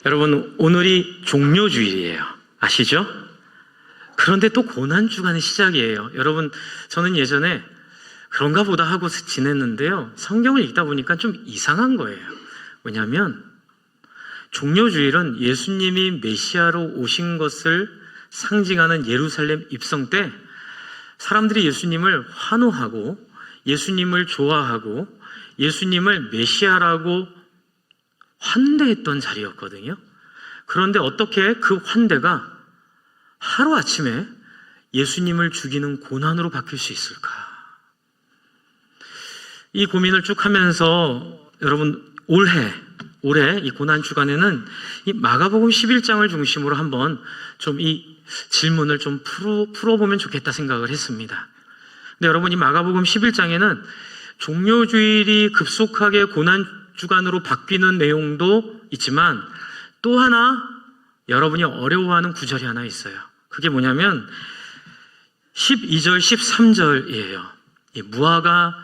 여러분, 오늘이 종료주일이에요. 아시죠? 그런데 또 고난주간의 시작이에요. 여러분, 저는 예전에 그런가 보다 하고 지냈는데요. 성경을 읽다 보니까 좀 이상한 거예요. 왜냐하면 종료주일은 예수님이 메시아로 오신 것을 상징하는 예루살렘 입성 때 사람들이 예수님을 환호하고 예수님을 좋아하고 예수님을 메시아라고 환대했던 자리였거든요. 그런데 어떻게 그 환대가 하루아침에 예수님을 죽이는 고난으로 바뀔 수 있을까? 이 고민을 쭉 하면서 여러분 올해 이 고난주간에는 이 마가복음 11장을 중심으로 한번 좀 이 질문을 좀 풀어보면 좋겠다 생각을 했습니다. 근데 여러분, 이 마가복음 11장에는 종료주일이 급속하게 고난주간으로 바뀌는 내용도 있지만 또 하나 여러분이 어려워하는 구절이 하나 있어요. 그게 뭐냐면 12절, 13절이에요. 이 무화과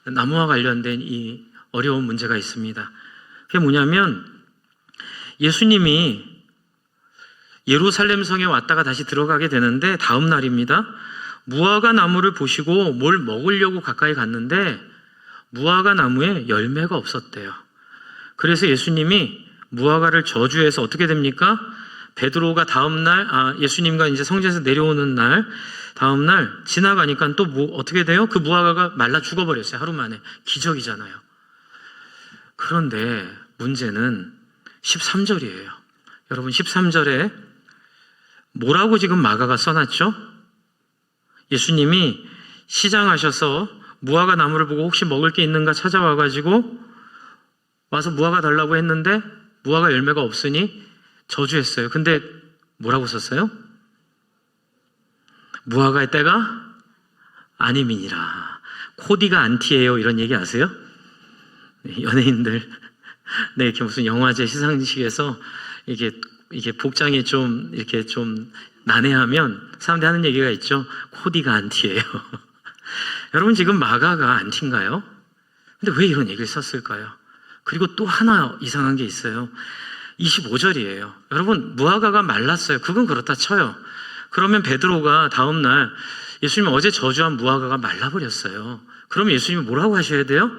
나무와 관련된 이 어려운 문제가 있습니다. 그게 뭐냐면 예수님이 예루살렘 성에 왔다가 다시 들어가게 되는데 다음 날입니다. 무화과 나무를 보시고 뭘 먹으려고 가까이 갔는데 무화과 나무에 열매가 없었대요. 그래서 예수님이 무화과를 저주해서 어떻게 됩니까? 베드로가 다음 날, 예수님과 이제 성전에서 내려오는 날, 다음 날 지나가니까 또 어떻게 돼요? 그 무화과가 말라 죽어버렸어요. 하루 만에. 기적이잖아요. 그런데 문제는 13절이에요. 여러분, 13절에 뭐라고 지금 마가가 써놨죠? 예수님이 시장하셔서 무화과 나무를 보고 혹시 먹을 게 있는가 찾아와가지고 와서 무화과 달라고 했는데 무화과 열매가 없으니 저주했어요. 근데 뭐라고 썼어요? 무화과의 때가 아님이니라. 코디가 안티예요. 이런 얘기 아세요? 연예인들 이렇게 무슨 영화제 시상식에서 이게 복장이 좀 이렇게 좀 난해하면 사람들이 하는 얘기가 있죠. 코디가 안티예요. 여러분, 지금 마가가 안티인가요? 근데 왜 이런 얘기를 썼을까요? 그리고 또 하나 이상한 게 있어요. 25절이에요. 여러분, 무화과가 말랐어요. 그건 그렇다 쳐요. 그러면 베드로가 다음 날 예수님 어제 저주한 무화과가 말라버렸어요. 그러면 예수님이 뭐라고 하셔야 돼요?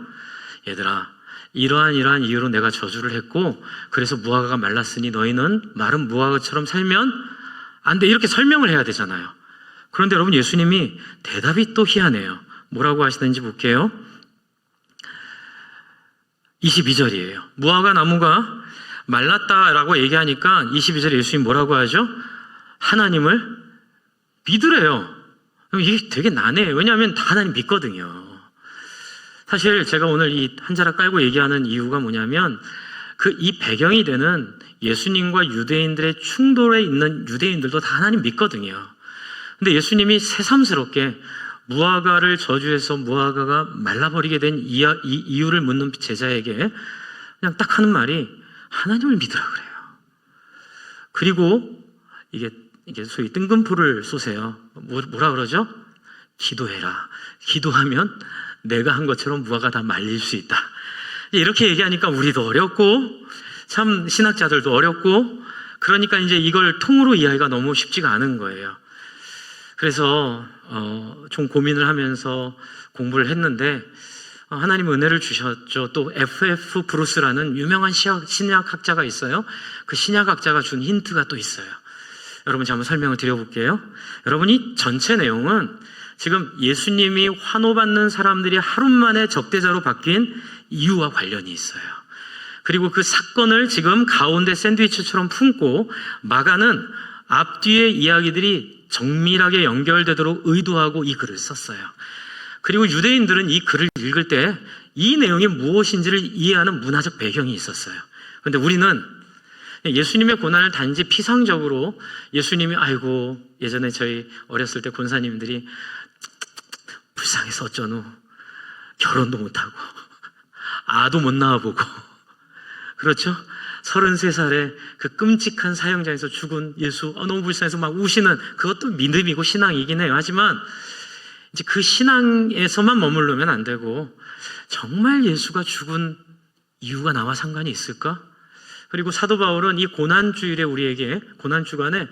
얘들아, 이러한 이유로 내가 저주를 했고 그래서 무화과가 말랐으니 너희는 마른 무화과처럼 살면 안 돼. 이렇게 설명을 해야 되잖아요. 그런데 여러분, 예수님이 대답이 또 희한해요. 뭐라고 하시는지 볼게요. 22절이에요. 무화과 나무가 말랐다라고 얘기하니까 22절에 예수님이 뭐라고 하죠? 하나님을 믿으래요. 이게 되게 난해해요. 왜냐하면 다 하나님 믿거든요. 사실 제가 오늘 이 한 자락 깔고 얘기하는 이유가 뭐냐면 이 배경이 되는 예수님과 유대인들의 충돌에 있는 유대인들도 다 하나님 믿거든요. 근데 예수님이 새삼스럽게 무화과를 저주해서 무화과가 말라버리게 된 이유를 묻는 제자에게 그냥 딱 하는 말이 하나님을 믿으라 그래요. 그리고 이게 소위 뜬금포를 쏘세요. 뭐라 그러죠? 기도해라. 기도하면 내가 한 것처럼 무화과 다 말릴 수 있다. 이렇게 얘기하니까 우리도 어렵고 참 신학자들도 어렵고 그러니까 이제 이걸 통으로 이해하기가 너무 쉽지가 않은 거예요. 그래서 좀 고민을 하면서 공부를 했는데 하나님 은혜를 주셨죠. 또 F.F. 브루스라는 유명한 신약학자가 있어요. 그 신약학자가 준 힌트가 또 있어요. 여러분, 제가 한번 설명을 드려볼게요. 여러분, 이 전체 내용은 지금 예수님이 환호받는 사람들이 하루 만에 적대자로 바뀐 이유와 관련이 있어요. 그리고 그 사건을 지금 가운데 샌드위치처럼 품고 마가는 앞뒤의 이야기들이 정밀하게 연결되도록 의도하고 이 글을 썼어요. 그리고 유대인들은 이 글을 읽을 때 이 내용이 무엇인지를 이해하는 문화적 배경이 있었어요. 그런데 우리는 예수님의 고난을 단지 피상적으로 예수님이 아이고 예전에 저희 어렸을 때 권사님들이 불쌍해서 어쩌노 결혼도 못하고 아도 못 낳아보고 그렇죠? 33살에 그 끔찍한 사형장에서 죽은 예수 너무 불쌍해서 막 우시는 그것도 믿음이고 신앙이긴 해요. 하지만 이제 그 신앙에서만 머무르면 안 되고 정말 예수가 죽은 이유가 나와 상관이 있을까? 그리고 사도 바울은 이 고난주일에 우리에게 고난주간에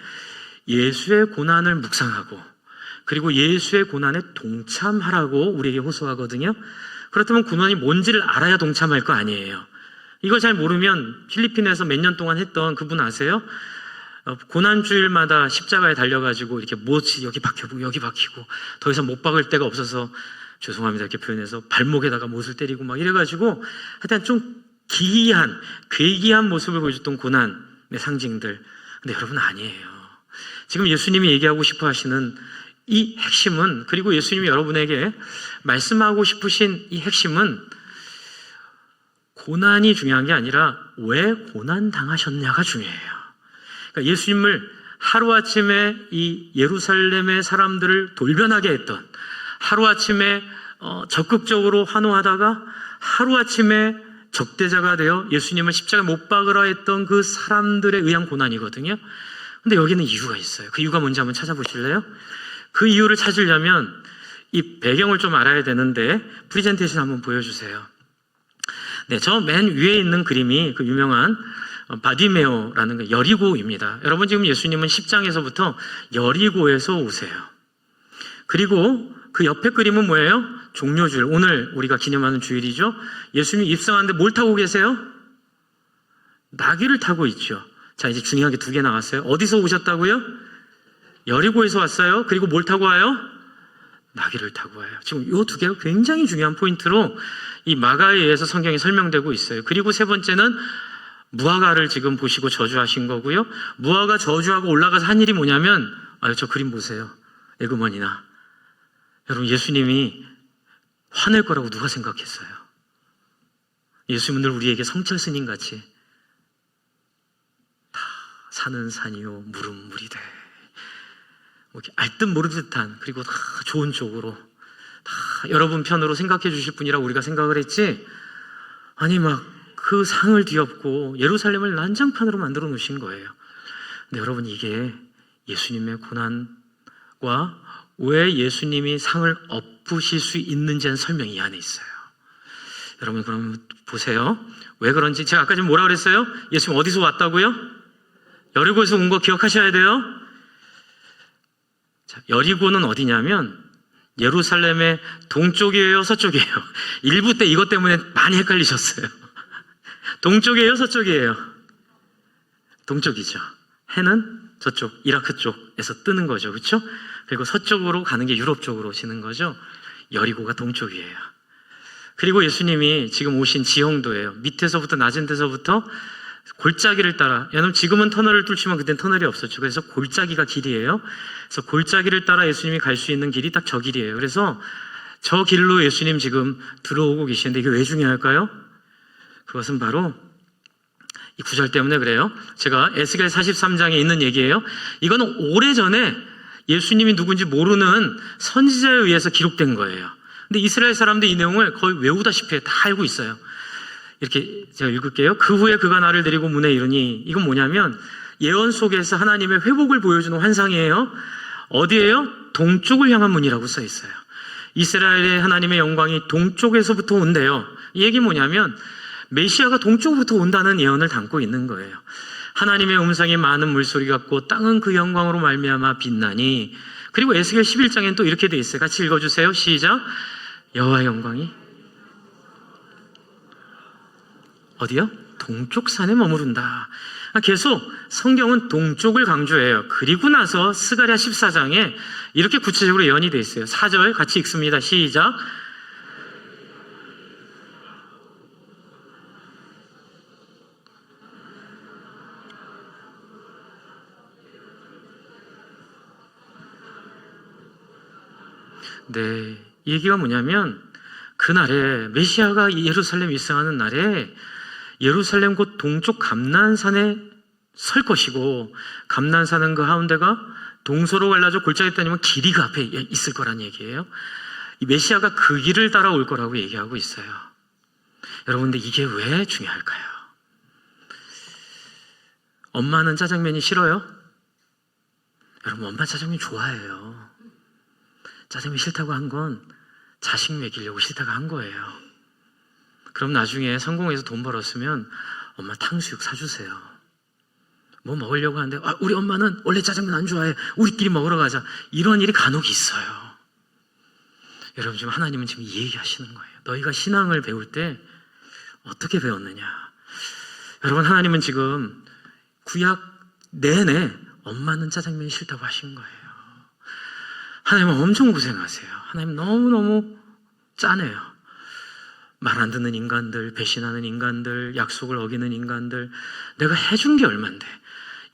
예수의 고난을 묵상하고 그리고 예수의 고난에 동참하라고 우리에게 호소하거든요. 그렇다면 고난이 뭔지를 알아야 동참할 거 아니에요. 이걸 잘 모르면 필리핀에서 몇 년 동안 했던 그분 아세요? 고난주일마다 십자가에 달려가지고 이렇게 못이 여기 박히고 여기 박히고 더 이상 못 박을 데가 없어서 죄송합니다 이렇게 표현해서 발목에다가 못을 때리고 막 이래가지고 하여튼 좀 기이한 괴기한 모습을 보여줬던 고난의 상징들. 근데 여러분 아니에요. 지금 예수님이 얘기하고 싶어 하시는 이 핵심은, 그리고 예수님이 여러분에게 말씀하고 싶으신 이 핵심은 고난이 중요한 게 아니라 왜 고난 당하셨냐가 중요해요. 그러니까 예수님을 하루아침에 이 예루살렘의 사람들을 돌변하게 했던, 하루아침에 적극적으로 환호하다가 하루아침에 적대자가 되어 예수님을 십자가에 못 박으라 했던 그 사람들에 의한 고난이거든요. 근데 여기는 이유가 있어요. 그 이유가 뭔지 한번 찾아보실래요? 그 이유를 찾으려면 이 배경을 좀 알아야 되는데 프리젠테이션 한번 보여주세요. 네, 저 맨 위에 있는 그림이 그 유명한 바디메오라는 거 여리고입니다. 여러분 지금 예수님은 10장에서부터 여리고에서 오세요. 그리고 그 옆에 그림은 뭐예요? 종료주일. 오늘 우리가 기념하는 주일이죠. 예수님이 입성하는데 뭘 타고 계세요? 나귀를 타고 있죠. 자, 이제 중요한 게 두 개 나왔어요. 어디서 오셨다고요? 여리고에서 왔어요. 그리고 뭘 타고 와요? 나귀를 타고 와요. 지금 이 두 개가 굉장히 중요한 포인트로 이 마가에 의해서 성경이 설명되고 있어요. 그리고 세 번째는 무화과를 지금 보시고 저주하신 거고요. 무화과 저주하고 올라가서 한 일이 뭐냐면, 저 그림 보세요. 에그머니나. 여러분, 예수님이 화낼 거라고 누가 생각했어요? 예수님은 늘 우리에게 성철 스님 같이 다 산은 산이요 물은 물이 돼. 이렇게 알듯 모르듯한, 그리고 다 좋은 쪽으로 다 여러분 편으로 생각해 주실 분이라고 우리가 생각을 했지, 아니 막 그 상을 뒤엎고 예루살렘을 난장판으로 만들어 놓으신 거예요. 근데 여러분, 이게 예수님의 고난과 왜 예수님이 상을 엎으실 수 있는지는 설명이 이 안에 있어요. 여러분 그럼 보세요. 왜 그런지. 제가 아까 지금 뭐라 그랬어요? 예수님 어디서 왔다고요? 여리고에서 온 거 기억하셔야 돼요. 자, 여리고는 어디냐면 예루살렘의 동쪽이에요, 서쪽이에요? 일부 때 이것 때문에 많이 헷갈리셨어요. 동쪽이에요, 서쪽이에요? 동쪽이죠. 해는 저쪽 이라크 쪽에서 뜨는 거죠, 그렇죠? 그리고 서쪽으로 가는 게 유럽 쪽으로 오시는 거죠. 여리고가 동쪽이에요. 그리고 예수님이 지금 오신 지형도예요. 밑에서부터 낮은 데서부터 골짜기를 따라, 여러분 지금은 터널을 뚫지만 그땐 터널이 없었죠. 그래서 골짜기가 길이에요. 그래서 골짜기를 따라 예수님이 갈 수 있는 길이 딱 저 길이에요. 그래서 저 길로 예수님 지금 들어오고 계시는데 이게 왜 중요할까요? 그것은 바로 이 구절 때문에 그래요. 제가 에스겔 43장에 있는 얘기예요. 이거는 오래전에 예수님이 누군지 모르는 선지자에 의해서 기록된 거예요. 근데 이스라엘 사람들이 이 내용을 거의 외우다시피 다 알고 있어요. 이렇게 제가 읽을게요. 그 후에 그가 나를 데리고 문에 이르니, 이건 뭐냐면 예언 속에서 하나님의 회복을 보여주는 환상이에요. 어디예요? 동쪽을 향한 문이라고 써 있어요. 이스라엘의 하나님의 영광이 동쪽에서부터 온대요. 이 얘기 뭐냐면 메시아가 동쪽부터 온다는 예언을 담고 있는 거예요. 하나님의 음성이 많은 물소리 같고 땅은 그 영광으로 말미암아 빛나니. 그리고 에스겔 11장에는 또 이렇게 돼 있어요. 같이 읽어주세요. 시작. 여호와의 영광이 어디요? 동쪽 산에 머무른다. 계속 성경은 동쪽을 강조해요. 그리고 나서 스가랴 14장에 이렇게 구체적으로 예언이 돼 있어요. 4절 같이 읽습니다. 시작. 네, 이 얘기가 뭐냐면 그날에 메시아가 예루살렘 입성하는 날에 예루살렘 곧 동쪽 감난산에 설 것이고, 감난산은 그 가운데가 동서로 갈라져 골짜기 따니면 길이 그 앞에 있을 거란 얘기예요. 이 메시아가 그 길을 따라올 거라고 얘기하고 있어요. 여러분, 근데 이게 왜 중요할까요? 엄마는 짜장면이 싫어요? 여러분, 엄마 짜장면 좋아해요. 짜장면 싫다고 한 건 자식 먹이려고 싫다고 한 거예요. 그럼 나중에 성공해서 돈 벌었으면 엄마 탕수육 사주세요. 뭐 먹으려고 하는데 우리 엄마는 원래 짜장면 안 좋아해. 우리끼리 먹으러 가자. 이런 일이 간혹 있어요. 여러분, 지금 하나님은 지금 이 얘기하시는 거예요. 너희가 신앙을 배울 때 어떻게 배웠느냐. 여러분, 하나님은 지금 구약 내내 엄마는 짜장면이 싫다고 하신 거예요. 하나님은 엄청 고생하세요. 하나님 너무너무 짠해요. 말 안 듣는 인간들, 배신하는 인간들, 약속을 어기는 인간들, 내가 해준 게 얼만데.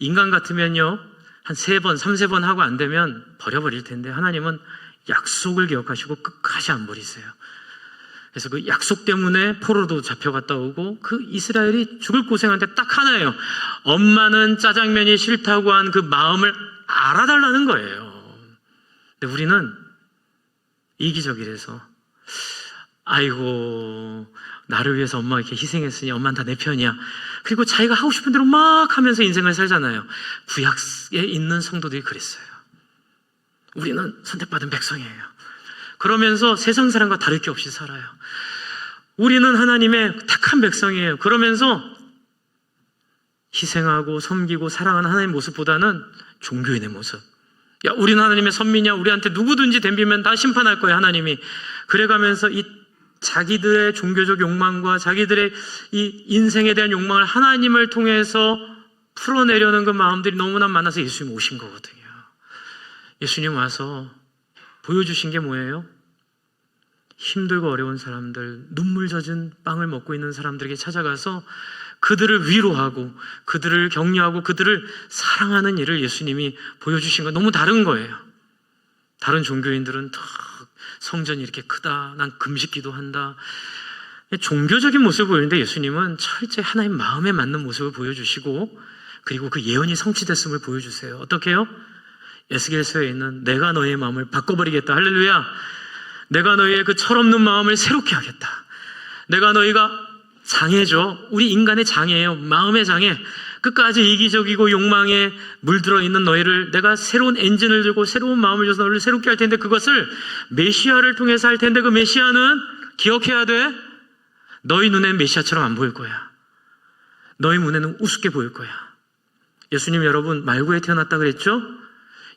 인간 같으면요, 한 3번, 3번 하고 안 되면 버려버릴 텐데, 하나님은 약속을 기억하시고 끝까지 안 버리세요. 그래서 그 약속 때문에 포로도 잡혀갔다 오고, 그 이스라엘이 죽을 고생하는데 딱 하나예요. 엄마는 짜장면이 싫다고 한 그 마음을 알아달라는 거예요. 근데 우리는 이기적이라서, 아이고, 나를 위해서 엄마가 이렇게 희생했으니 엄마는 다 내 편이야. 그리고 자기가 하고 싶은 대로 막 하면서 인생을 살잖아요. 구약에 있는 성도들이 그랬어요. 우리는 선택받은 백성이에요. 그러면서 세상 사람과 다를 게 없이 살아요. 우리는 하나님의 택한 백성이에요. 그러면서 희생하고 섬기고 사랑하는 하나님의 모습보다는 종교인의 모습. 야, 우리는 하나님의 선민이야. 우리한테 누구든지 덤비면 다 심판할 거야, 하나님이. 그래가면서 이 자기들의 종교적 욕망과 자기들의 이 인생에 대한 욕망을 하나님을 통해서 풀어내려는 그 마음들이 너무나 많아서 예수님 오신 거거든요. 예수님 와서 보여주신 게 뭐예요? 힘들고 어려운 사람들, 눈물 젖은 빵을 먹고 있는 사람들에게 찾아가서 그들을 위로하고 그들을 격려하고 그들을 사랑하는 일을 예수님이 보여주신 거 너무 다른 거예요. 다른 종교인들은 더 성전이 이렇게 크다, 난 금식 기도한다, 종교적인 모습을 보이는데 예수님은 철저히 하나님 마음에 맞는 모습을 보여주시고, 그리고 그 예언이 성취됐음을 보여주세요. 어떻게 해요? 에스겔서에 있는 내가 너희의 마음을 바꿔버리겠다. 할렐루야. 내가 너희의 그 철없는 마음을 새롭게 하겠다. 내가 너희가 장애죠. 우리 인간의 장애예요. 마음의 장애. 끝까지 이기적이고 욕망에 물들어 있는 너희를 내가 새로운 엔진을 들고 새로운 마음을 줘서 너희를 새롭게 할 텐데, 그것을 메시아를 통해서 할 텐데, 그 메시아는 기억해야 돼. 너희 눈엔 메시아처럼 안 보일 거야. 너희 눈에는 우습게 보일 거야. 예수님, 여러분 말구에 태어났다 그랬죠?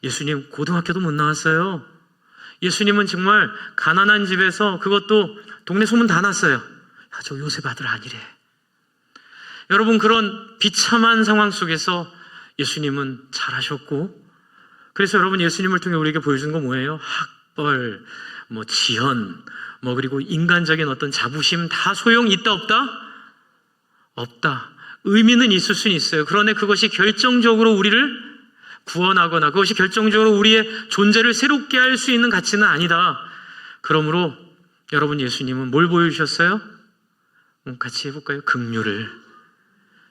예수님 고등학교도 못 나왔어요. 예수님은 정말 가난한 집에서, 그것도 동네 소문 다 났어요. 야, 저 요셉 아들 아니래. 여러분, 그런 비참한 상황 속에서 예수님은 잘하셨고, 그래서 여러분, 예수님을 통해 우리에게 보여준 건 뭐예요? 학벌, 지연, 그리고 인간적인 어떤 자부심 다 소용 있다 없다? 없다. 의미는 있을 수는 있어요. 그런데 그것이 결정적으로 우리를 구원하거나 그것이 결정적으로 우리의 존재를 새롭게 할 수 있는 가치는 아니다. 그러므로 여러분, 예수님은 뭘 보여주셨어요? 같이 해볼까요? 긍휼을.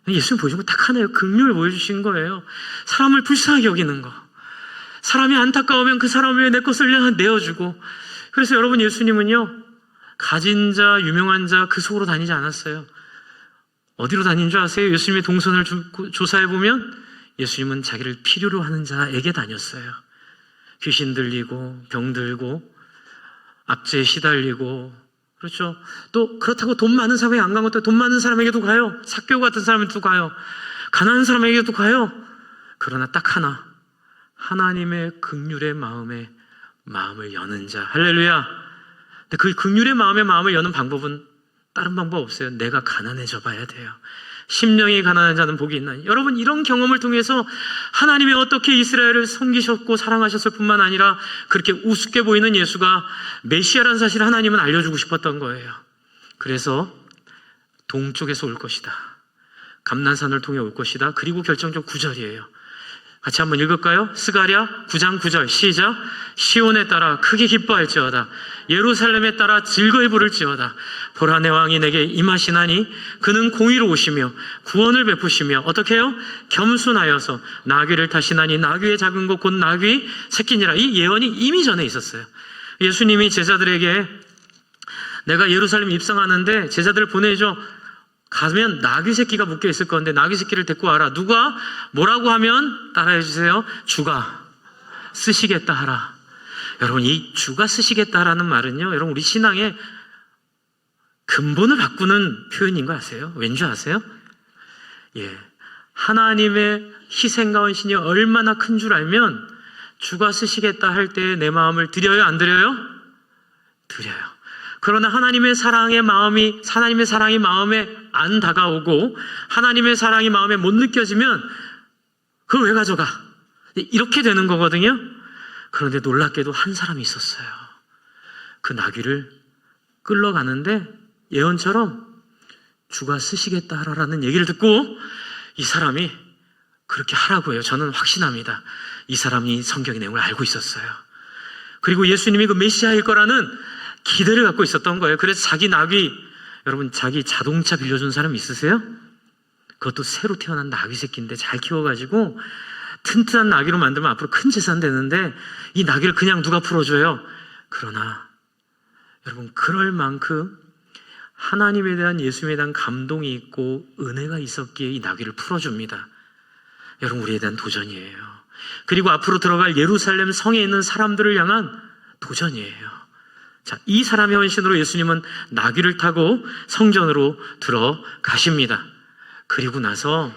예수님 보여준 거 딱 하나예요. 긍휼을 보여주신 거예요. 사람을 불쌍하게 여기는 거. 사람이 안타까우면 그 사람을 위해 내 것을 내어주고. 그래서 여러분, 예수님은요, 가진 자, 유명한 자 그 속으로 다니지 않았어요. 어디로 다닌 줄 아세요? 예수님의 동선을 조사해보면 예수님은 자기를 필요로 하는 자에게 다녔어요. 귀신 들리고 병 들고 압제에 시달리고, 그렇죠. 또 그렇다고 돈 많은 사람에게 안 간 것도 돈 많은 사람에게도 가요. 삭개오 같은 사람에게도 가요. 가난한 사람에게도 가요. 그러나 딱 하나, 하나님의 긍휼의 마음을 여는 자. 할렐루야. 근데 그 긍휼의 마음을 여는 방법은 다른 방법 없어요. 내가 가난해져 봐야 돼요. 심령이 가난한 자는 복이 있나니. 여러분, 이런 경험을 통해서 하나님이 어떻게 이스라엘을 섬기셨고 사랑하셨을 뿐만 아니라 그렇게 우습게 보이는 예수가 메시아라는 사실을 하나님은 알려주고 싶었던 거예요. 그래서 동쪽에서 올 것이다. 감난산을 통해 올 것이다. 그리고 결정적 9절이에요. 같이 한번 읽을까요? 스가랴 9장 9절 시작. 시온에 따라 크게 기뻐할지어다. 예루살렘에 따라 즐거이 부를지어다. 보라, 내 왕이 내게 임하시나니 그는 공의로우시며 구원을 베푸시며 어떻게 해요? 겸손하여서 나귀를 타시나니 나귀의 작은 것 곧 나귀 새끼니라. 이 예언이 이미 전에 있었어요. 예수님이 제자들에게 내가 예루살렘 입성하는데 제자들을 보내죠. 가면 나귀 새끼가 묶여 있을 건데 나귀 새끼를 데리고 와라. 누가 뭐라고 하면 따라해 주세요. 주가 쓰시겠다 하라. 여러분, 이 주가 쓰시겠다라는 말은요, 여러분, 우리 신앙의 근본을 바꾸는 표현인 거 아세요? 왠지 아세요? 예, 하나님의 희생과 헌신이 얼마나 큰 줄 알면 주가 쓰시겠다 할 때 내 마음을 드려요, 안 드려요? 드려요. 그러나 하나님의 사랑이 마음에 안 다가오고 하나님의 사랑이 마음에 못 느껴지면 그걸 왜 가져가? 이렇게 되는 거거든요. 그런데 놀랍게도 한 사람이 있었어요. 그 나귀를 끌러가는데 예언처럼 주가 쓰시겠다 하라는 얘기를 듣고 이 사람이 그렇게 하라고 해요. 저는 확신합니다. 이 사람이 성경의 내용을 알고 있었어요. 그리고 예수님이 그 메시아일 거라는 기대를 갖고 있었던 거예요. 그래서 자기 나귀, 여러분 자기 자동차 빌려준 사람 있으세요? 그것도 새로 태어난 나귀 새끼인데 잘 키워가지고 튼튼한 나귀로 만들면 앞으로 큰 재산 되는데 이 나귀를 그냥 누가 풀어줘요? 그러나 여러분 그럴 만큼 하나님에 대한 예수님에 대한 감동이 있고 은혜가 있었기에 이 나귀를 풀어줍니다. 여러분 우리에 대한 도전이에요. 그리고 앞으로 들어갈 예루살렘 성에 있는 사람들을 향한 도전이에요. 자, 이 사람의 헌신으로 예수님은 나귀를 타고 성전으로 들어가십니다. 그리고 나서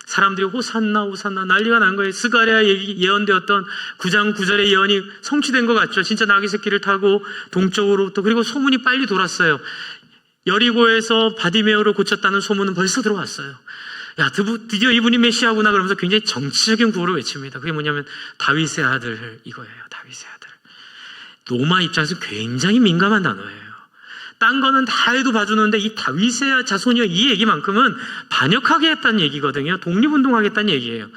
사람들이 호산나 호산나 난리가 난 거예요. 스가랴 예언되었던 9장 9절의 예언이 성취된 것 같죠. 진짜 나귀 새끼를 타고 동쪽으로부터, 그리고 소문이 빨리 돌았어요. 여리고에서 바디메오를 고쳤다는 소문은 벌써 들어왔어요. 야, 드디어 이분이 메시아구나 그러면서 굉장히 정치적인 구호를 외칩니다. 그게 뭐냐면 다윗의 아들 이거예요. 다윗의 아들. 로마 입장에서 굉장히 민감한 단어예요. 딴 거는 다 해도 봐주는데 이 다윗의 자손이요, 이 얘기만큼은 반역하게 했다는 얘기거든요. 독립운동하겠다는 얘기예요.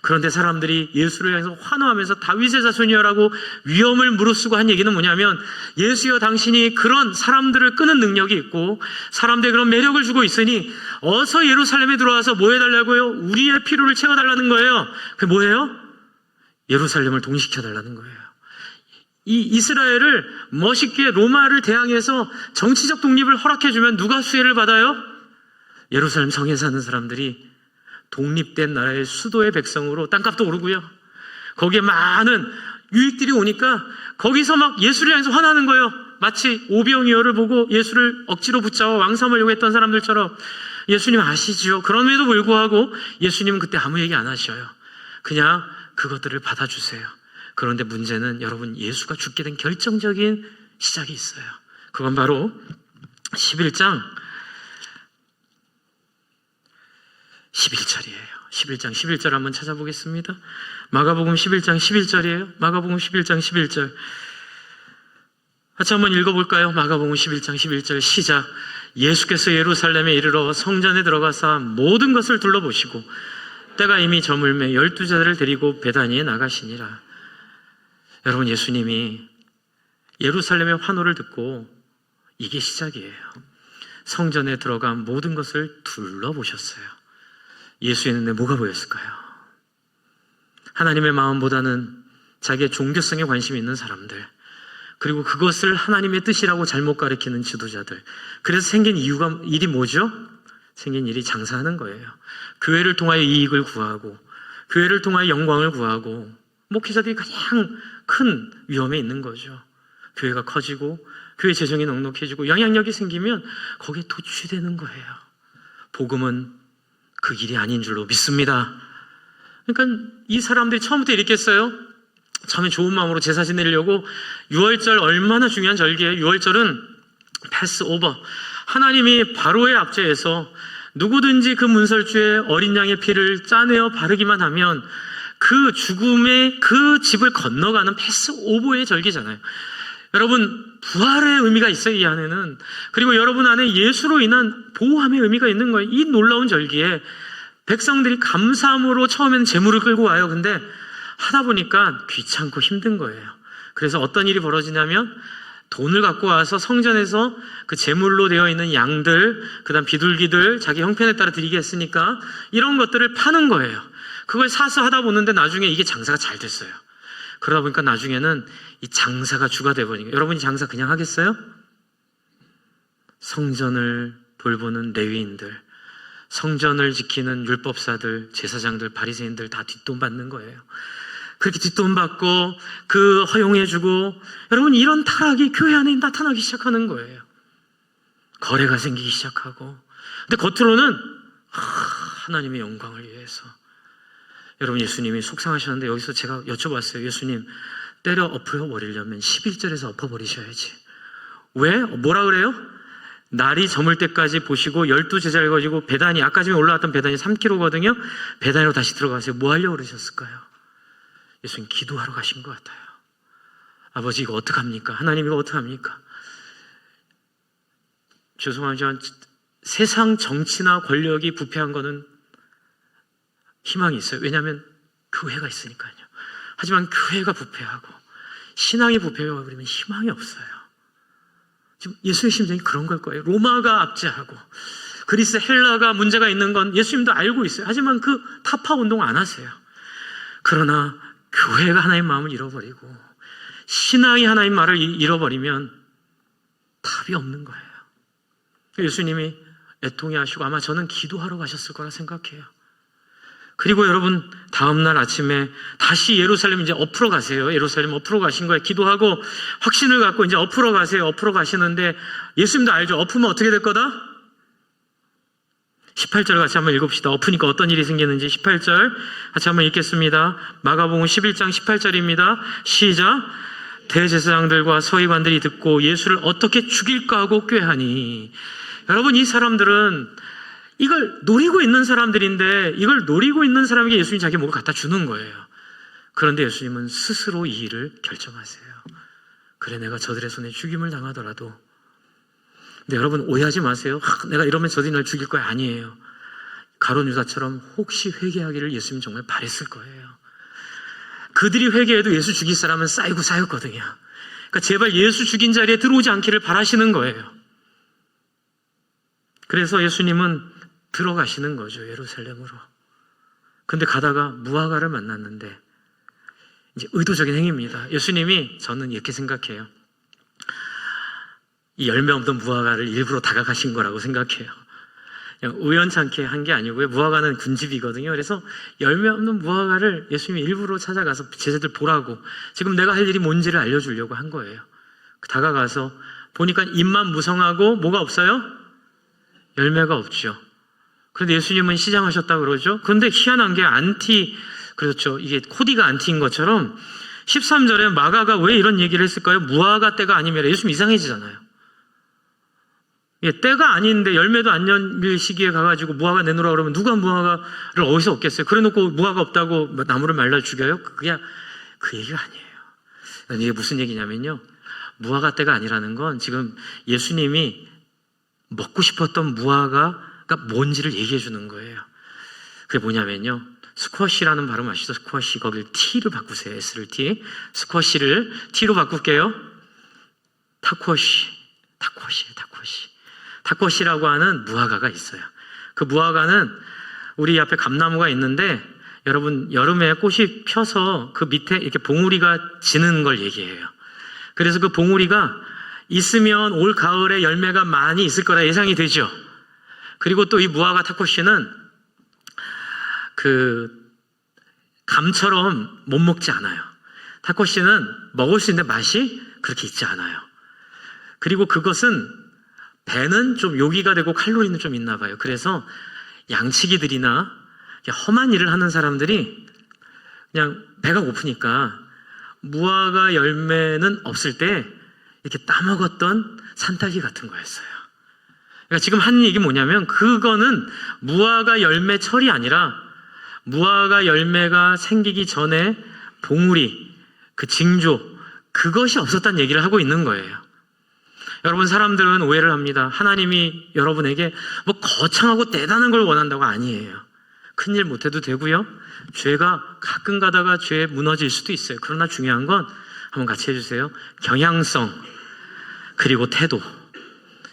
그런데 사람들이 예수를 향해서 환호하면서 다윗의 자손이여라고 위엄을 무릅쓰고 한 얘기는 뭐냐면, 예수여 당신이 그런 사람들을 끄는 능력이 있고 사람들의 그런 매력을 주고 있으니 어서 예루살렘에 들어와서 뭐 해달라고요? 우리의 필요를 채워달라는 거예요. 그게 뭐예요? 예루살렘을 동시켜달라는 거예요. 이 이스라엘을 멋있게 로마를 대항해서 정치적 독립을 허락해주면 누가 수혜를 받아요? 예루살렘 성에 사는 사람들이 독립된 나라의 수도의 백성으로 땅값도 오르고요. 거기에 많은 유익들이 오니까 거기서 막 예수를 향해서 화나는 거예요. 마치 오병이어를 보고 예수를 억지로 붙잡아 왕삼으려고 했던 사람들처럼. 예수님 아시지요? 그럼에도 불구하고 예수님은 그때 아무 얘기 안 하셔요. 그냥 그것들을 받아주세요. 그런데 문제는 여러분, 예수가 죽게 된 결정적인 시작이 있어요. 그건 바로 11장 11절이에요. 11장 11절 한번 찾아보겠습니다. 마가복음 11장 11절이에요. 마가복음 11장 11절. 같이 한번 읽어볼까요? 마가복음 11장 11절 시작. 예수께서 예루살렘에 이르러 성전에 들어가사 모든 것을 둘러보시고 때가 이미 저물매 12제자를 데리고 베다니에 나가시니라. 여러분, 예수님이 예루살렘의 환호를 듣고 이게 시작이에요. 성전에 들어가 모든 것을 둘러보셨어요. 예수의 눈에 뭐가 보였을까요? 하나님의 마음보다는 자기의 종교성에 관심이 있는 사람들, 그리고 그것을 하나님의 뜻이라고 잘못 가리키는 지도자들. 그래서 생긴 일이 뭐죠? 생긴 일이 장사하는 거예요. 교회를 통하여 이익을 구하고, 교회를 통하여 영광을 구하고, 목회자들이 가장 큰 위험에 있는 거죠. 교회가 커지고 교회 재정이 넉넉해지고 영향력이 생기면 거기에 도취되는 거예요. 복음은 그 길이 아닌 줄로 믿습니다. 그러니까 이 사람들이 처음부터 이랬겠어요? 처음에 좋은 마음으로 제사 지내려고, 6월절 얼마나 중요한 절기예요. 6월절은 패스오버, 하나님이 바로의 압제에서 누구든지 그 문설주에 어린 양의 피를 짜내어 바르기만 하면 그 죽음의 그 집을 건너가는 패스오버의 절기잖아요. 여러분, 부활의 의미가 있어요, 이 안에는. 그리고 여러분 안에 예수로 인한 보호함의 의미가 있는 거예요. 이 놀라운 절기에 백성들이 감사함으로 처음에는 제물을 끌고 와요. 근데 하다 보니까 귀찮고 힘든 거예요. 그래서 어떤 일이 벌어지냐면, 돈을 갖고 와서 성전에서 그 제물로 되어 있는 양들, 그 다음 비둘기들 자기 형편에 따라 드리게 했으니까 이런 것들을 파는 거예요. 그걸 사서 하다 보는데 나중에 이게 장사가 잘 됐어요. 그러다 보니까 나중에는 이 장사가 주가 돼버리니까, 여러분이 장사 그냥 하겠어요? 성전을 돌보는 레위인들, 성전을 지키는 율법사들, 제사장들, 바리새인들 다 뒷돈 받는 거예요. 그렇게 뒷돈 받고 그 허용해주고, 여러분, 이런 타락이 교회 안에 나타나기 시작하는 거예요. 거래가 생기기 시작하고. 근데 겉으로는 하나님의 영광을 위해서. 여러분, 예수님이 속상하셨는데 여기서 제가 여쭤봤어요. 예수님, 때려 엎어버리려면 11절에서 엎어버리셔야지. 왜? 뭐라 그래요? 날이 저물 때까지 보시고 12제자를 가지고 베다니, 아까 전에 올라왔던 베다니 3km거든요. 베다니로 다시 들어가세요. 뭐 하려고 그러셨을까요? 예수님 기도하러 가신 것 같아요. 아버지, 이거 어떡합니까? 하나님, 이거 어떡합니까? 죄송하지만 세상 정치나 권력이 부패한 거는 희망이 있어요. 왜냐하면 교회가 있으니까요. 하지만 교회가 부패하고 신앙이 부패하고 그러면 희망이 없어요. 지금 예수의 심정이 그런 걸 거예요. 로마가 압제하고 그리스, 헬라가 문제가 있는 건 예수님도 알고 있어요. 하지만 그 타파 운동 안 하세요. 그러나 교회가 하나님 마음을 잃어버리고 신앙이 하나님 말을 잃어버리면 답이 없는 거예요. 예수님이 애통해 하시고 아마 저는 기도하러 가셨을 거라 생각해요. 그리고 여러분, 다음날 아침에 다시 예루살렘 이제 엎으러 가세요. 예루살렘 엎으러 가신 거예요. 기도하고 확신을 갖고 이제 엎으러 가세요. 엎으러 가시는데 예수님도 알죠. 엎으면 어떻게 될 거다? 18절 같이 한번 읽읍시다. 엎으니까 어떤 일이 생기는지 18절 같이 한번 읽겠습니다. 마가복음 11장 18절입니다. 시작. 대제사장들과 서기관들이 듣고 예수를 어떻게 죽일까 하고 꾀하니. 여러분, 이 사람들은 이걸 노리고 있는 사람들인데 이걸 노리고 있는 사람에게 예수님이 자기 목을 갖다 주는 거예요. 그런데 예수님은 스스로 이 일을 결정하세요. 그래, 내가 저들의 손에 죽임을 당하더라도. 근데 여러분, 오해하지 마세요. 내가 이러면 저들이 날 죽일 거야. 아니에요. 가룟 유다처럼 혹시 회개하기를 예수님 정말 바랬을 거예요. 그들이 회개해도 예수 죽일 사람은 쌓였거든요. 그러니까 제발 예수 죽인 자리에 들어오지 않기를 바라시는 거예요. 그래서 예수님은 들어가시는 거죠, 예루살렘으로. 근데 가다가 무화과를 만났는데, 이제 의도적인 행위입니다. 예수님이, 저는 이렇게 생각해요. 이 열매 없던 무화과를 일부러 다가가신 거라고 생각해요. 그냥 우연찮게 한 게 아니고요. 무화과는 군집이거든요. 그래서 열매 없는 무화과를 예수님이 일부러 찾아가서 제자들 보라고, 지금 내가 할 일이 뭔지를 알려주려고 한 거예요. 다가가서 보니까 잎만 무성하고 뭐가 없어요? 열매가 없죠. 그런데 예수님은 시장하셨다고 그러죠. 그런데 희한한 게 그렇죠. 이게 코디가 안티인 것처럼 13절에 마가가 왜 이런 얘기를 했을까요? 무화과 때가 아니면 예수님 이상해지잖아요. 때가 아닌데 열매도 안 열릴 시기에 가가지고 무화과 내놓으라 그러면 누가 무화과를 어디서 얻겠어요? 그래 놓고 무화과 없다고 나무를 말라 죽여요? 그게 그 얘기가 아니에요. 이게 무슨 얘기냐면요. 무화과 때가 아니라는 건 지금 예수님이 먹고 싶었던 무화과가 뭔지를 얘기해 주는 거예요. 그게 뭐냐면요. 스쿼시라는 발음 아시죠? 스쿼시. 거길 T를 바꾸세요. S를 T. 스쿼시를 T로 바꿀게요. 타코시. 타코시라고 하는 무화과가 있어요. 그 무화과는 우리 앞에 감나무가 있는데 여러분, 여름에 꽃이 펴서 그 밑에 이렇게 봉우리가 지는 걸 얘기해요. 그래서 그 봉우리가 있으면 올 가을에 열매가 많이 있을 거라 예상이 되죠. 그리고 또 이 무화과 타코시는 그 감처럼 못 먹지 않아요. 타코시는 먹을 수 있는데 맛이 그렇게 있지 않아요. 그리고 그것은 배는 좀 요기가 되고 칼로리는 좀 있나 봐요. 그래서 양치기들이나 험한 일을 하는 사람들이 그냥 배가 고프니까 무화과 열매는 없을 때 이렇게 따먹었던 산딸기 같은 거였어요. 그러니까 지금 하는 얘기 뭐냐면 그거는 무화과 열매 철이 아니라 무화과 열매가 생기기 전에 봉우리, 그 징조, 그것이 없었다는 얘기를 하고 있는 거예요. 여러분, 사람들은 오해를 합니다. 하나님이 여러분에게 뭐 거창하고 대단한 걸 원한다고. 아니에요. 큰일 못해도 되고요. 죄가 가끔 가다가 죄에 무너질 수도 있어요. 그러나 중요한 건 한번 같이 해주세요. 경향성 그리고 태도.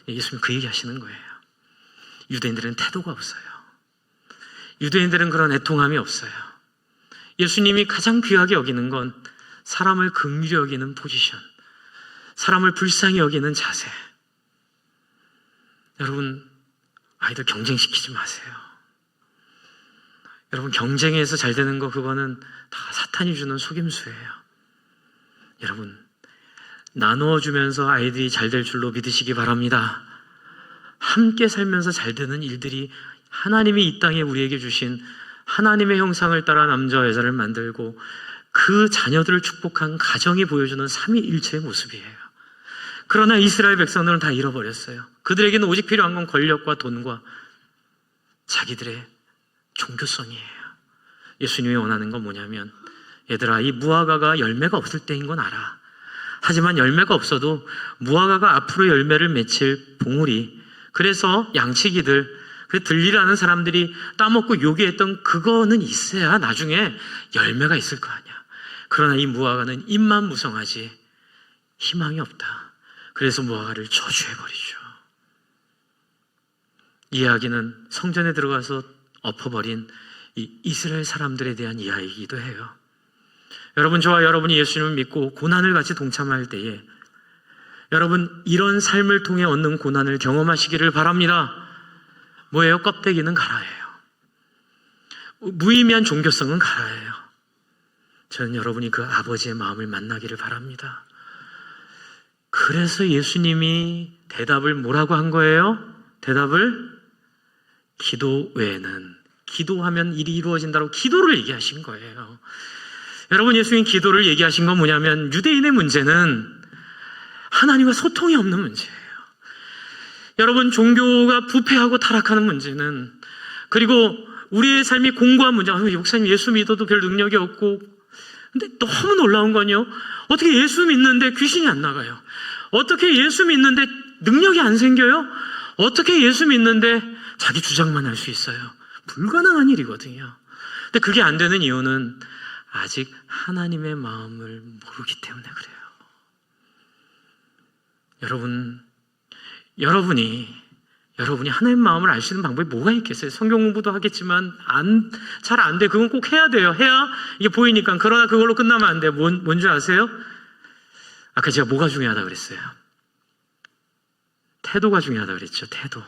예수님 그 얘기 하시는 거예요. 유대인들은 태도가 없어요. 유대인들은 그런 애통함이 없어요. 예수님이 가장 귀하게 여기는 건 사람을 긍휼히 여기는 포지션, 사람을 불쌍히 여기는 자세. 여러분, 아이들 경쟁시키지 마세요. 여러분, 경쟁에서 잘 되는 거 그거는 다 사탄이 주는 속임수예요. 여러분, 나누어주면서 아이들이 잘 될 줄로 믿으시기 바랍니다. 함께 살면서 잘 되는 일들이 하나님이 이 땅에 우리에게 주신 하나님의 형상을 따라 남자와 여자를 만들고 그 자녀들을 축복한 가정이 보여주는 삼위일체의 모습이에요. 그러나 이스라엘 백성들은 다 잃어버렸어요. 그들에게는 오직 필요한 건 권력과 돈과 자기들의 종교성이에요. 예수님이 원하는 건 뭐냐면, 얘들아, 이 무화과가 열매가 없을 때인 건 알아. 하지만 열매가 없어도 무화과가 앞으로 열매를 맺힐 봉우리, 그래서 양치기들, 들리라는 사람들이 따먹고 요기했던 그거는 있어야 나중에 열매가 있을 거 아니야. 그러나 이 무화과는 잎만 무성하지 희망이 없다. 그래서 무화과를 저주해버리죠. 이 이야기는 성전에 들어가서 엎어버린 이 이스라엘 사람들에 대한 이야기이기도 해요. 여러분, 저와 여러분이 예수님을 믿고 고난을 같이 동참할 때에 여러분, 이런 삶을 통해 얻는 고난을 경험하시기를 바랍니다. 뭐예요? 껍데기는 가라예요. 무의미한 종교성은 가라예요. 저는 여러분이 그 아버지의 마음을 만나기를 바랍니다. 그래서 예수님이 대답을 뭐라고 한 거예요? 대답을 기도 외에는, 기도하면 일이 이루어진다고 기도를 얘기하신 거예요. 여러분, 예수님 기도를 얘기하신 건 뭐냐면, 유대인의 문제는 하나님과 소통이 없는 문제예요. 여러분, 종교가 부패하고 타락하는 문제는, 그리고 우리의 삶이 공고한 문제, 목사님 예수 믿어도 별 능력이 없고, 근데 너무 놀라운 건요, 어떻게 예수 믿는데 귀신이 안 나가요? 어떻게 예수 믿는데 능력이 안 생겨요? 어떻게 예수 믿는데 자기 주장만 할 수 있어요? 불가능한 일이거든요. 근데 그게 안 되는 이유는 아직 하나님의 마음을 모르기 때문에 그래요. 여러분이 하나님의 마음을 알 수 있는 방법이 뭐가 있겠어요? 성경 공부도 하겠지만 잘 안 돼. 그건 꼭 해야 돼요. 해야 이게 보이니까. 그러나 그걸로 끝나면 안 돼요. 뭔지 아세요? 아까 제가 뭐가 중요하다 그랬어요? 태도가 중요하다 그랬죠. 태도.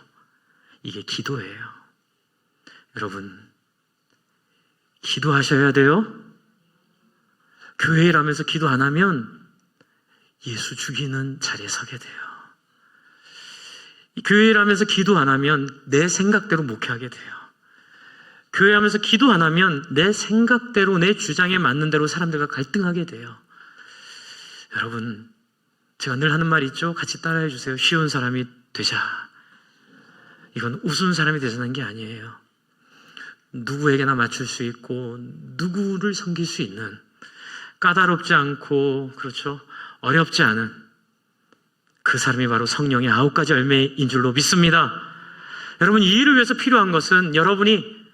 이게 기도예요. 여러분, 기도하셔야 돼요. 교회 일하면서 기도 안 하면 예수 죽이는 자리에 서게 돼요. 교회 일하면서 기도 안 하면 내 생각대로 목회하게 돼요. 교회 하면서 기도 안 하면 내 생각대로, 내 주장에 맞는 대로 사람들과 갈등하게 돼요. 여러분, 제가 늘 하는 말이 있죠? 같이 따라해 주세요. 쉬운 사람이 되자. 이건 우스운 사람이 되자는 게 아니에요. 누구에게나 맞출 수 있고 누구를 섬길 수 있는, 까다롭지 않고, 그렇죠, 어렵지 않은 그 사람이 바로 성령의 9가지 열매인 줄로 믿습니다. 여러분, 이 일을 위해서 필요한 것은 여러분이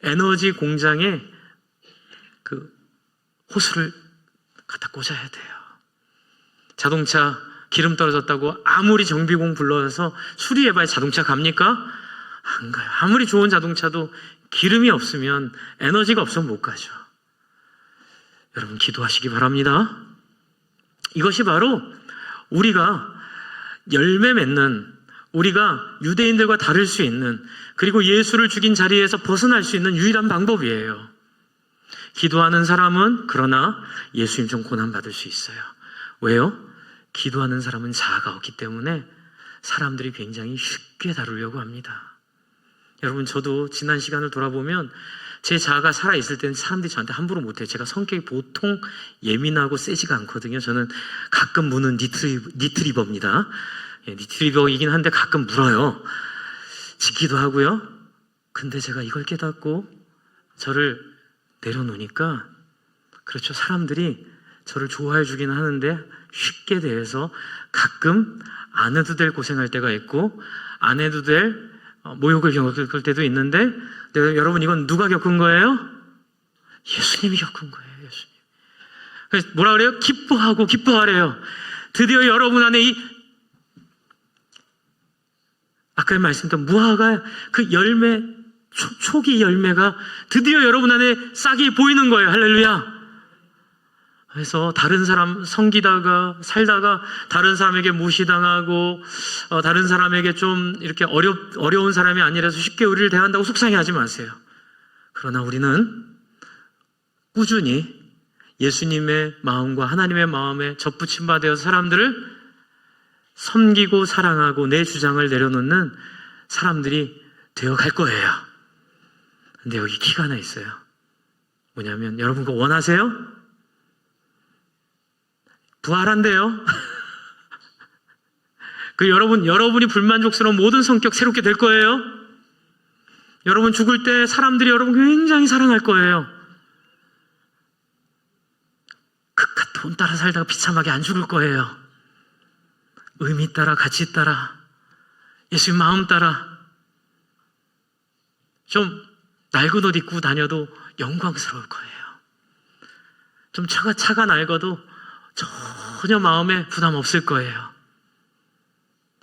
에너지 공장에 그 호스를 갖다 꽂아야 돼요. 자동차 기름 떨어졌다고 아무리 정비공 불러서 수리해봐야 자동차 갑니까? 안 가요. 아무리 좋은 자동차도 기름이 없으면, 에너지가 없으면 못 가죠. 여러분, 기도하시기 바랍니다. 이것이 바로 우리가 열매 맺는, 우리가 유대인들과 다를 수 있는, 그리고 예수를 죽인 자리에서 벗어날 수 있는 유일한 방법이에요. 기도하는 사람은 그러나 예수님 좀 고난받을 수 있어요. 왜요? 기도하는 사람은 자아가 없기 때문에 사람들이 굉장히 쉽게 다루려고 합니다. 여러분, 저도 지난 시간을 돌아보면 제 자아가 살아있을 때는 사람들이 저한테 함부로 못해요. 제가 성격이 보통 예민하고 세지가 않거든요. 저는 가끔 무는 니트리버입니다. 니트리버이긴 한데 가끔 물어요. 짖기도 하고요. 근데 제가 이걸 깨닫고 저를 내려놓으니까, 그렇죠, 사람들이 저를 좋아해 주긴 하는데 쉽게 대해서 가끔 안 해도 될 고생할 때가 있고 안 해도 될 모욕을 겪을 때도 있는데, 여러분, 이건 누가 겪은 거예요? 예수님이 겪은 거예요. 예수님. 그래서 뭐라 그래요? 기뻐하고 기뻐하래요. 드디어 여러분 안에 아까 말씀드린 무화과 그 열매, 초기 열매가 드디어 여러분 안에 싹이 보이는 거예요. 할렐루야. 그래서 다른 사람 섬기다가 살다가 다른 사람에게 무시당하고 다른 사람에게 좀 이렇게 어려운 사람이 아니라서 쉽게 우리를 대한다고 속상해하지 마세요. 그러나 우리는 꾸준히 예수님의 마음과 하나님의 마음에 접붙임 바 되어서 사람들을 섬기고 사랑하고 내 주장을 내려놓는 사람들이 되어 갈 거예요. 근데 여기 키가 하나 있어요. 뭐냐면 여러분 그거 원하세요? 부활한대요. 여러분이 불만족스러운 모든 성격 새롭게 될 거예요. 여러분 죽을 때 사람들이 여러분 굉장히 사랑할 거예요. 그깟 돈 따라 살다가 비참하게 안 죽을 거예요. 의미 따라, 가치 따라, 예수님 마음 따라 좀 낡은 옷 입고 다녀도 영광스러울 거예요. 좀 차가 낡아도 전혀 마음에 부담 없을 거예요.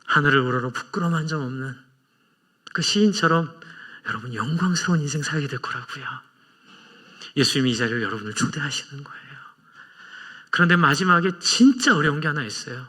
하늘을 우러러 부끄러움 한 점 없는 그 시인처럼 여러분 영광스러운 인생 살게 될 거라고요. 예수님이 이 자리를 여러분을 초대하시는 거예요. 그런데 마지막에 진짜 어려운 게 하나 있어요.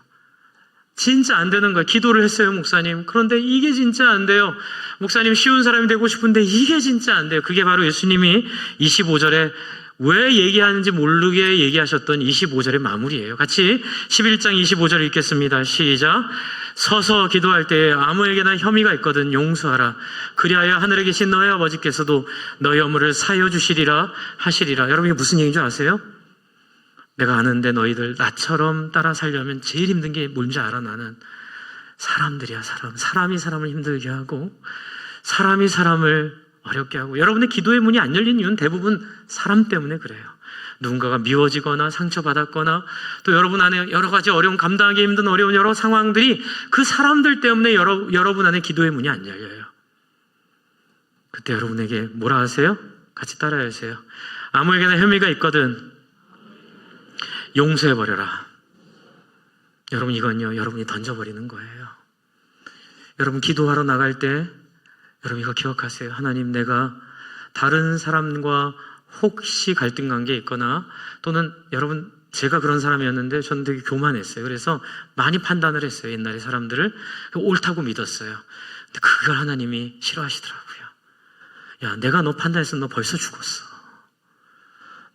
진짜 안 되는 거예요. 기도를 했어요, 목사님. 그런데 이게 진짜 안 돼요. 목사님 쉬운 사람이 되고 싶은데 이게 진짜 안 돼요. 그게 바로 예수님이 25절에 왜 얘기하는지 모르게 얘기하셨던 25절의 마무리예요. 같이 11장 25절 읽겠습니다. 시작. 서서 기도할 때에 아무에게나 혐의가 있거든 용서하라. 그리하여 하늘에 계신 너희 아버지께서도 너희 허물을 사여 주시리라 하시리라. 여러분 이게 무슨 얘기인 줄 아세요? 내가 아는데 너희들 나처럼 따라 살려면 제일 힘든 게 뭔지 알아. 나는 사람들이야. 사람이 사람을 힘들게 하고 사람이 사람을 어렵게 하고. 여러분의 기도의 문이 안 열린 이유는 대부분 사람 때문에 그래요. 누군가가 미워지거나 상처받았거나 또 여러분 안에 여러 가지 어려운, 감당하기 힘든 어려운 여러 상황들이 그 사람들 때문에 여러분 안에 기도의 문이 안 열려요. 그때 여러분에게 뭐라 하세요? 같이 따라해 주세요. 아무에게나 혐의가 있거든 용서해버려라. 여러분 이건요, 여러분이 던져버리는 거예요. 여러분 기도하러 나갈 때 여러분 이거 기억하세요. 하나님, 내가 다른 사람과 혹시 갈등 관계에 있거나 또는 여러분 제가 그런 사람이었는데 저는 되게 교만했어요. 그래서 많이 판단을 했어요. 옛날에 사람들을 옳다고 믿었어요. 근데 그걸 하나님이 싫어하시더라고요. 야, 내가 너 판단했으면 너 벌써 죽었어.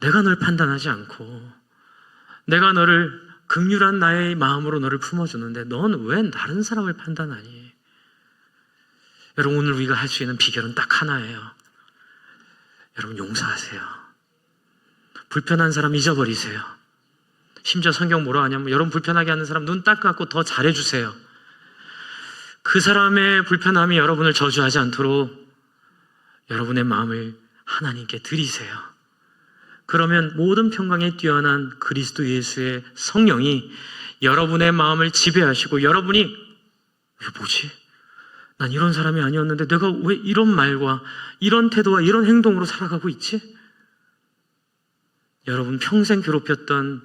내가 널 판단하지 않고 내가 너를 긍휼한 나의 마음으로 너를 품어주는데 넌 왜 다른 사람을 판단하니? 여러분 오늘 우리가 할 수 있는 비결은 딱 하나예요. 여러분 용서하세요. 불편한 사람 잊어버리세요. 심지어 성경 뭐라 하냐면 여러분 불편하게 하는 사람 눈 딱 감고 더 잘해주세요. 그 사람의 불편함이 여러분을 저주하지 않도록 여러분의 마음을 하나님께 드리세요. 그러면 모든 평강에 뛰어난 그리스도 예수의 성령이 여러분의 마음을 지배하시고 여러분이 이게 뭐지? 난 이런 사람이 아니었는데 내가 왜 이런 말과 이런 태도와 이런 행동으로 살아가고 있지? 여러분 평생 괴롭혔던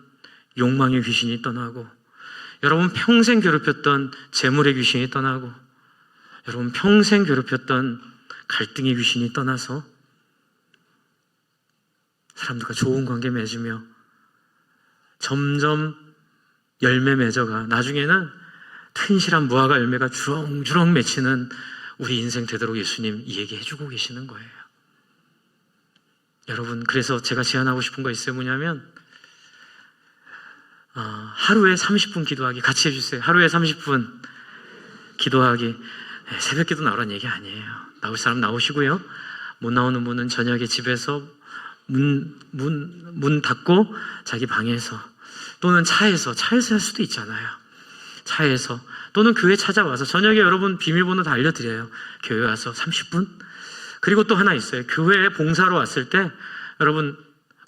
욕망의 귀신이 떠나고 여러분 평생 괴롭혔던 재물의 귀신이 떠나고 여러분 평생 괴롭혔던 갈등의 귀신이 떠나서 사람들과 좋은 관계 맺으며 점점 열매 맺어가 나중에는 튼실한 무화과 열매가 주렁주렁 맺히는 우리 인생 되도록 예수님 이 얘기 해주고 계시는 거예요. 여러분 그래서 제가 제안하고 싶은 거 있어요. 뭐냐면 하루에 30분 기도하기 같이 해주세요. 하루에 30분 기도하기. 새벽 기도 나오라는 얘기 아니에요. 나올 사람 나오시고요. 못 나오는 분은 저녁에 집에서 문 닫고 자기 방에서 또는 차에서 할 수도 있잖아요. 차에서 또는 교회 찾아와서 저녁에 여러분 비밀번호 다 알려드려요. 교회 와서 30분. 그리고 또 하나 있어요. 교회에 봉사로 왔을 때 여러분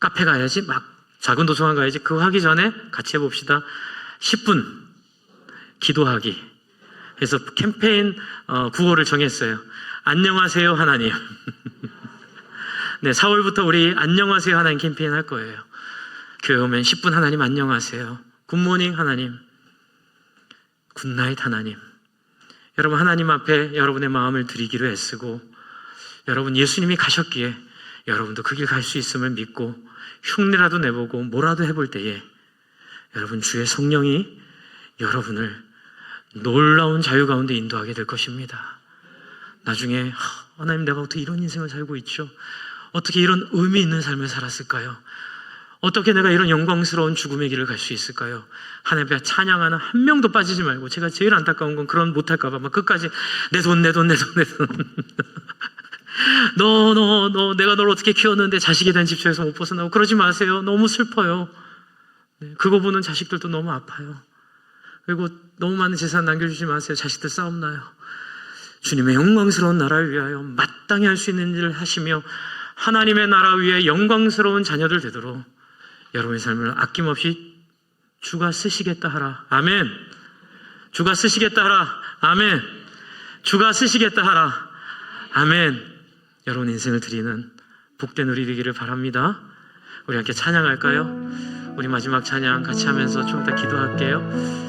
카페 가야지 막 작은 도서관 가야지 그거 하기 전에 같이 해봅시다. 10분 기도하기. 그래서 캠페인 구호를 정했어요. 안녕하세요 하나님. 네, 4월부터 우리 안녕하세요 하나님 캠페인 할 거예요. 교회 오면 10분 하나님 안녕하세요. 굿모닝 하나님. 굿나잇 하나님. 여러분 하나님 앞에 여러분의 마음을 드리기로 애쓰고 여러분 예수님이 가셨기에 여러분도 그 길 갈 수 있음을 믿고 흉내라도 내보고 뭐라도 해볼 때에 여러분 주의 성령이 여러분을 놀라운 자유 가운데 인도하게 될 것입니다. 나중에 하나님 내가 어떻게 이런 인생을 살고 있죠? 어떻게 이런 의미 있는 삶을 살았을까요? 어떻게 내가 이런 영광스러운 죽음의 길을 갈 수 있을까요? 하나님 앞에 찬양하는 한 명도 빠지지 말고, 제가 제일 안타까운 건 그런 못할까봐 막 끝까지 내 돈 내가 널 어떻게 키웠는데 자식에 대한 집착에서 못 벗어나고, 그러지 마세요. 너무 슬퍼요. 그거 보는 자식들도 너무 아파요. 그리고 너무 많은 재산 남겨주지 마세요. 자식들 싸움 나요. 주님의 영광스러운 나라를 위하여 마땅히 할 수 있는 일을 하시며 하나님의 나라 위에 영광스러운 자녀들 되도록 여러분의 삶을 아낌없이 주가 쓰시겠다 하라. 아멘. 주가 쓰시겠다 하라. 아멘. 주가 쓰시겠다 하라. 아멘. 여러분 인생을 드리는 복된 우리 되기를 바랍니다. 우리 함께 찬양할까요? 우리 마지막 찬양 같이 하면서 좀 이따 기도할게요.